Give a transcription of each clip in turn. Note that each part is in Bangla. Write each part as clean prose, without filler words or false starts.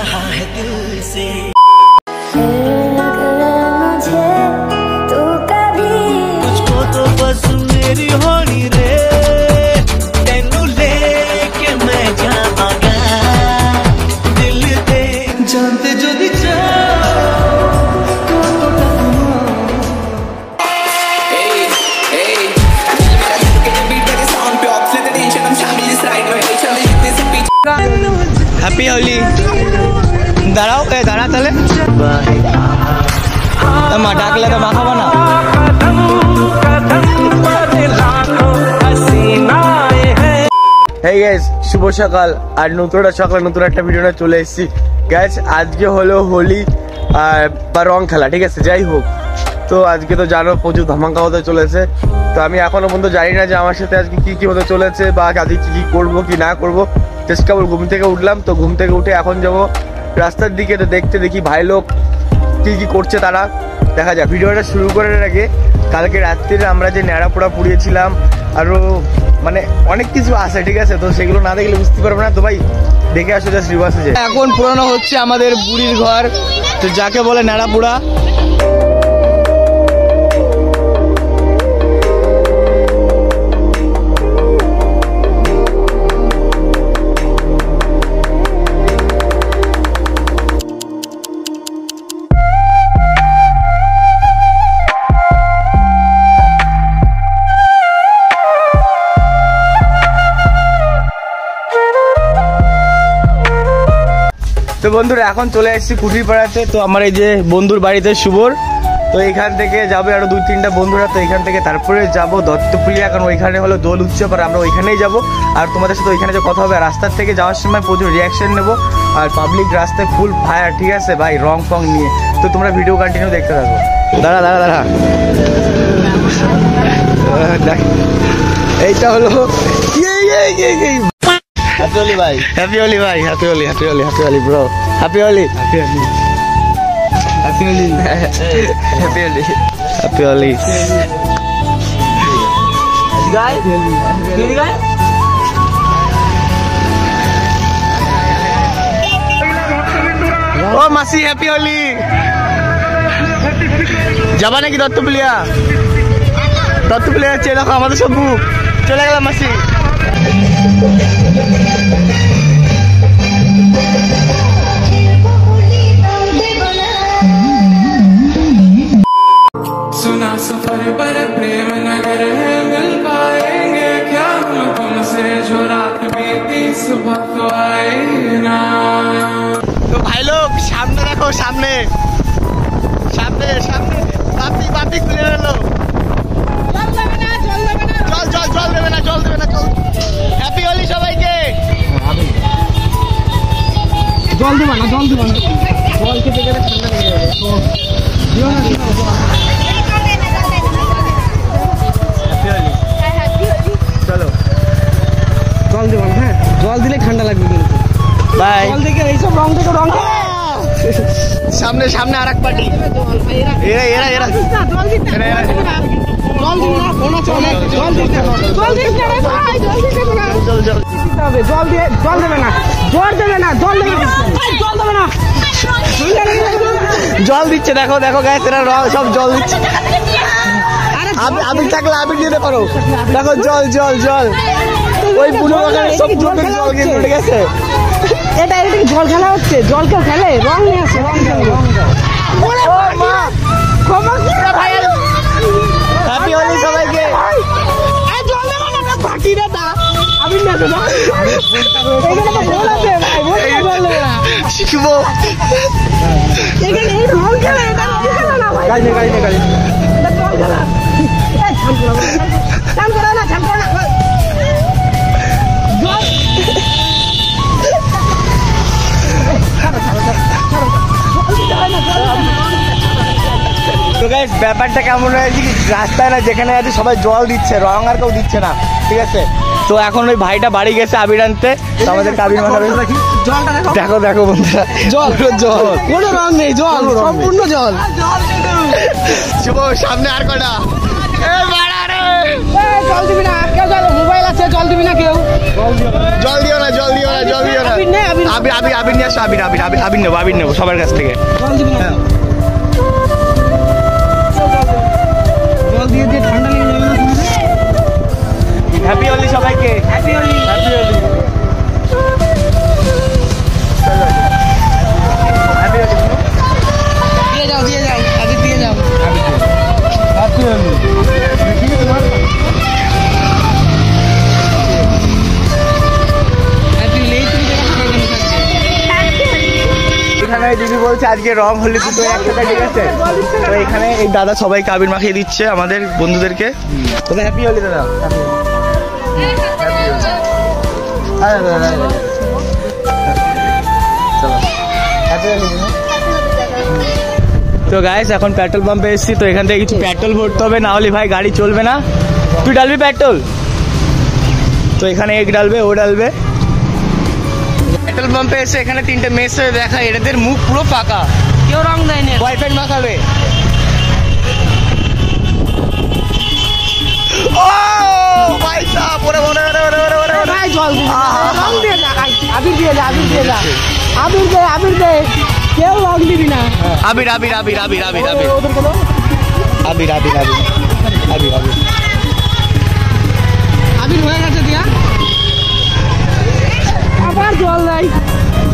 रहा है दिल से। मुझको तो बस मेरी होनी रे, तेनू लेके मैं जावांगा दिल दे जानते जो दी हैप्पी होली। दाঁড়াও দাঁড়া তাহলে মা ডাকলে তো মা খাবো না। হেই গাইস, শুভ সকাল। আর নতুন সকালে নতুন একটা ভিডিও নিয়ে চলে এসেছি গাইস। আজকে হলো হোলি বা রং খেলা, ঠিক আছে। যাই হোক, তো আজকে তো জানো প্রচুর ধামাকা হতে চলেছে। তো আমি এখনো পর্যন্ত জানি না যে আমার সাথে আজকে কি কি হতে চলেছে বা আজকে কি কি করবো কি না করবো। জাস্ট কেবল ঘুম থেকে উঠলাম, তো ঘুম থেকে উঠে এখন যাবো রাস্তার দিকে, তো দেখতে দেখি ভাই লোক কি কি করছে তারা। দেখা যাক। ভিডিওটা শুরু করার আগে, কালকে রাত্রিরে আমরা যে ন্যাড়া পোড়া পুড়িয়েছিলাম, আরও মানে অনেক কিছু আছে, ঠিক আছে। তো সেগুলো না দেখলে বুঝতে পারবো না। তো ভাই দেখে আসো জাস্ট রিভার্সে। এখন পুরানো হচ্ছে আমাদের বুড়ির ঘর, তো যাকে বলে ন্যাড়া পোড়া। তো বন্ধুরা এখন চলে এসেছি কুঠিরপাড়াতে। তো আমার এই যে বন্ধুর বাড়িতে শুভর, তো এখান থেকে যাবে আরো 2-3টা বন্ধুরা। তো এখান থেকে তারপরে যাব দত্তপ্রিয়া, কারণ ওইখানে হলো দোল উৎসব, আর আমরা ওইখানেই যাব। আর তোমাদের সাথে ওইখানে যে কথা হবে। রাস্তার থেকে যাওয়ার সময় প্রচুর রিয়াকশন নেবো, আর পাবলিক রাস্তায় ফুল ফায়ার, ঠিক আছে ভাই, রং ফং নিয়ে। তো তোমরা ভিডিও কন্টিনিউ দেখতে থাকো। দাঁড়া দাঁড়া দাঁড়া, এইটা হলো হ্যাপি হোলি ভাই, হ্যাপি হোলি ভাই, happy Holi, happy Holi, happy Holi bro, happy Holi, happy Holi, happy Holi, happy Holi, happy Holi গাই গাই। ও মাসি হ্যাপি হোলি। যাবা নাকি দত্তপ্রিয়া? দত্তপ্রিয়া হচ্ছে দেখো আমাদের সব বুক চলে গেলাম মাসি। सुना सफर पर प्रेम नगर है, मिल पाएंगे क्या हम तुमसे, जो रात बीती सुबह तो आए ना। तो भाई लोग सामने देखो, सामने सामने सामने बापी बापी खुले लो। জল জল জল দেবে না, জল দেবে না, জল। হ্যাপি হোলি সবাইকে। জল দেবা না, জল দেবা না, জল খেতে গেলে ঠান্ডা লেগে যাবে। চলো জল দেবা না, হ্যাঁ জল দিলে ঠান্ডা লাগবে কিন্তু। বাই। জল দেখে এইসব রং থেকে রং সামনে সামনে আর এক পার্টি। এরা এরা এরা জল দিতে জল দিতে না, কোন চলে জল দিতে, জল দিতে রে ভাই, জল দিতে না, জল জল দিতে হবে। জল দিয়ে জল দেবে না, জল দেবে না, জল দেবে না, জল দেবে না, জল দিচ্ছে। দেখো দেখো গাইস, এরা সব জল দিচ্ছে। আবির থাকলে আবির দিতে পারো। দেখো জল জল জল, ওই বুড়ো বাগানে সব জল কিন্তু উঠে গেছে। এটা এটা কি জল খেলা হচ্ছে? জল কেউ খেলে? রং নিয়ে আসে, রং রং। ও মা ক্ষমা করে ভাই। হ্যাপি হোলি সবাইকে। এই জল দেব না, বাকি রে দা আবির না দাদা, এখানে তো বল আছে ভাই, বল জল দেব না, শিখবো এখানে এই রং খেলা, এটা খেলা না ভাই, গাইনে গাইনে গাইনে, এটা জল খেলা। এই ছান করো না, ছান করো না, জল তো গাইস ব্যাপারটা কেমন হয়েছে, রাস্তায় না যেখানে আছে সবাই জল দিচ্ছে, রং আর কেউ দিচ্ছে না, ঠিক আছে। তো এখন ওই ভাইটা বাড়ি গেছে আবির আনতে, আমাদের কাবির মাথা জলটা দেখো দেখো বন্ধুরা, জল জল, কোনো রং নেই, জল সম্পূর্ণ জল। শুভ সামনে আর কটা জল দিবি না কেউ, মোবাইল আছে জল দিবি না কেউ, জল দিও না, জল দিও না, জল দিও না, আবির আবির আবির নিয়ে আসো, আবির আবির আবির আবির নেবো সবার কাছ থেকে। হ্যাপি হোলি সবাইকে, happy Holi, happy Holi, happy Holi. দিয়ে যাও আবির দিয়ে যাও, হ্যাপি হোলি। এখানে দিদি বলছে আজকে রং হলে দুটো একসাথে, ঠিক আছে? তো এখানে এই দাদা সবাইকে আবির মাখিয়ে দিচ্ছে আমাদের বন্ধুদেরকে। তোদের হ্যাপি হোলি দাদা। তো গাইস এখন পেট্রোল পাম্পে এসেছি, তো এখান থেকে কিছু পেট্রোল ভরতে হবে, না হলে ভাই গাড়ি চলবে না। তুই ডালবি পেট্রোল? তো এখানে এক ডালবে, ও ডালবে। পেট্রোল পাম্পে এসে এখানে তিনটে মেস হয়ে দেখা, এদের মুখ পুরো পাকা, কেউ রং দেয়নি, বয়ফ্রেন্ড মাখাবে। ও ভাই সাহেব, ওরে ওরে ওরে ওরে ওরে ওরে ভাই জল রং দিয়ে না, আবির দিয়ে না, আবির দিয়ে না, আবির দে, কেউ রং দিবি না। আবির আবির আবির আবির আবির আবির আবির আবির আবির আবির আবির আবির হয়ে গেছে দিয়া, আবার জল নাই,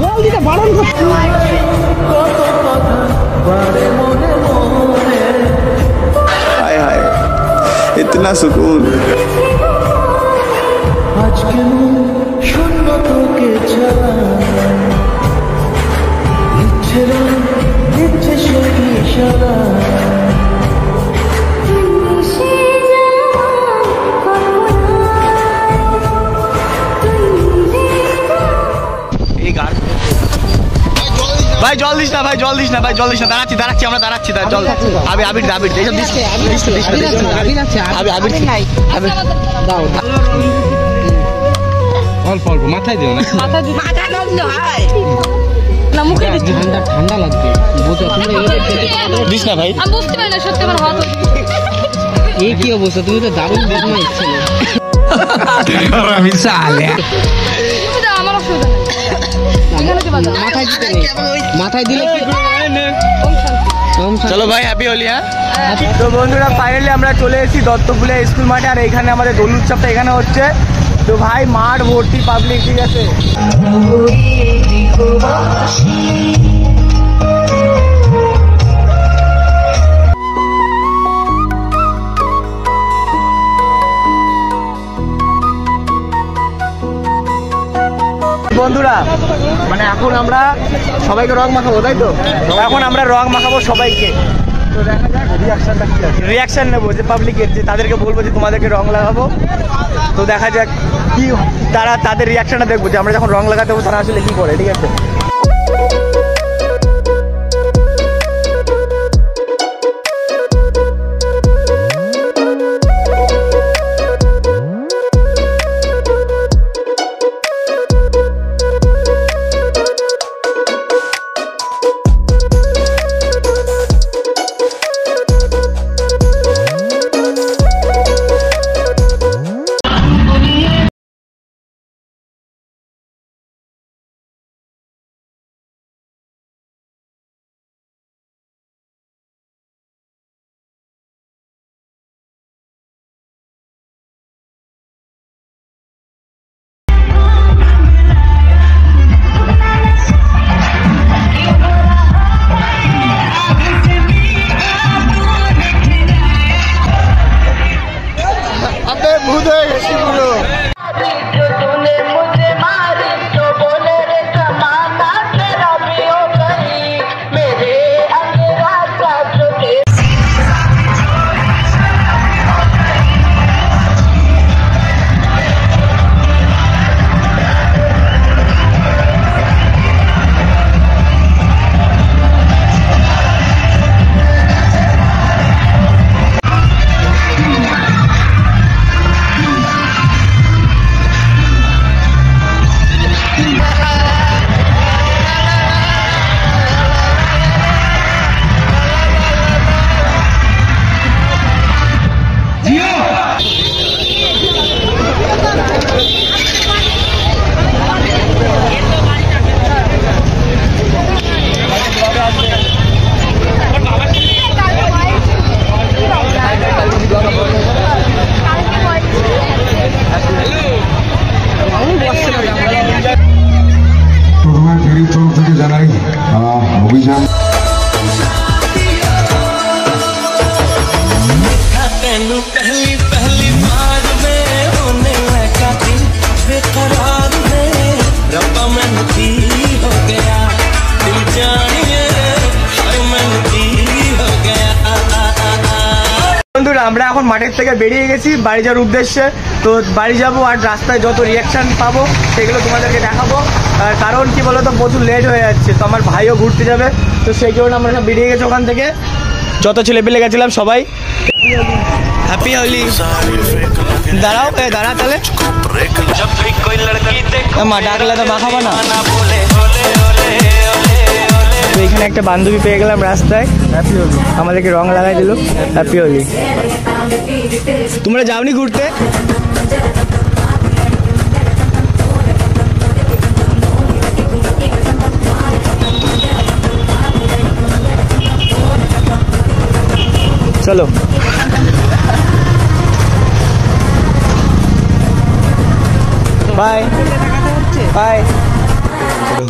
জল দিতে বারণ করতে। হায় হায়, इतना सुकून। আজকে শূন্য তোকে ছাড়া ইচ্ছে ইচ্ছে সেই ইশারা। ভাই জল দিস না, ভাই জল দিস না, ভাই জল দিস না, দাঁড়াচ্ছি আমরা দাঁড়াচ্ছি, জল আবির আবির আবির এইসব দিস অল্প অল্প মাথায় দিও না, ঠান্ডা লাগবে দিস না ভাই। এই কি অবস্থা, তুমি তো দারুণ বদমাইশ ছিল। মাথায় দিলে চলো ভাই হ্যাপি হোলি। হ্যাঁ তো বন্ধুরা ফাইনালি আমরা চলে এসেছি দত্তপুলে স্কুল মাঠে, আর এখানে আমাদের দোল উৎসবটা এখানে হচ্ছে। তো ভাই মাঠ ভর্তি পাবলিক, ঠিক আছে? বন্ধুরা মানে এখন আমরা সবাইকে রং মাখাবো, তাই তো? এখন আমরা রং মাখাবো সবাইকে। তো দেখা যাক রিয়াকশন নেবো যে পাবলিকের, যে তাদেরকে বলবো যে তোমাদেরকে রং লাগাবো। তো দেখা যাক কি তাদের রিয়াকশনটা দেখবো, যে আমরা যখন রং লাগাতে হবো তারা আসলে কি করে, ঠিক আছে? আমরা এখন মাঠের থেকে বেরিয়ে গেছি বাড়ি যাওয়ার উদ্দেশ্যে। তো বাড়ি যাবো আর রাস্তায় যত রিয়াকশান পাবো সেগুলো তোমাদেরকে দেখাবো। কারণ কি বলো তো, প্রচুর লেট হয়ে যাচ্ছে, তো আমার ভাইও ঘুরতে যাবে, তো সেই কারণে আমরা সব বেরিয়ে গেছি ওখান থেকে, যত ছেলে পেলে গেছিলাম সবাই। হ্যাপি হোলি। দাঁড়াও, দাঁড়া তাহলে মা ডাকলে তো মা খাবো না। তো এখানে একটা বান্ধবী পেয়ে গেলাম রাস্তায়, হ্যাপি হোলি, আমাদেরকে রং লাগাই দিল, হ্যাপি হোলি। তোমরা যাওনি ঘুরতে? চলো বাই বাই।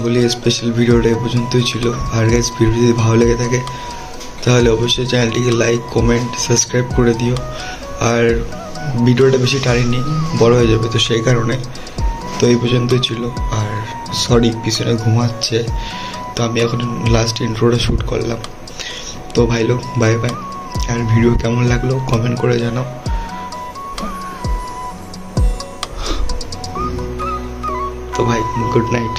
হোলি স্পেশাল ভিডিওটা এ পর্যন্তই ছিল। আর গাইস, ভিডিও যদি ভালো লেগে থাকে তাহলে অবশ্যই চ্যানেলটিকে লাইক, কমেন্ট, সাবস্ক্রাইব করে দিও। আর ভিডিওটা বেশি টানিনি, বড় হয়ে যাবে, তো সেই কারণে তো এই পর্যন্তই ছিল। আর সরি, পিছনে ঘুমাচ্ছে, তো আমি এখন লাস্ট ইন্ট্রোটা শ্যুট করলাম। তো ভাই লোক, বাই বাই। আর ভিডিও কেমন লাগলো কমেন্ট করে জানাও। তো ভাই, গুড নাইট।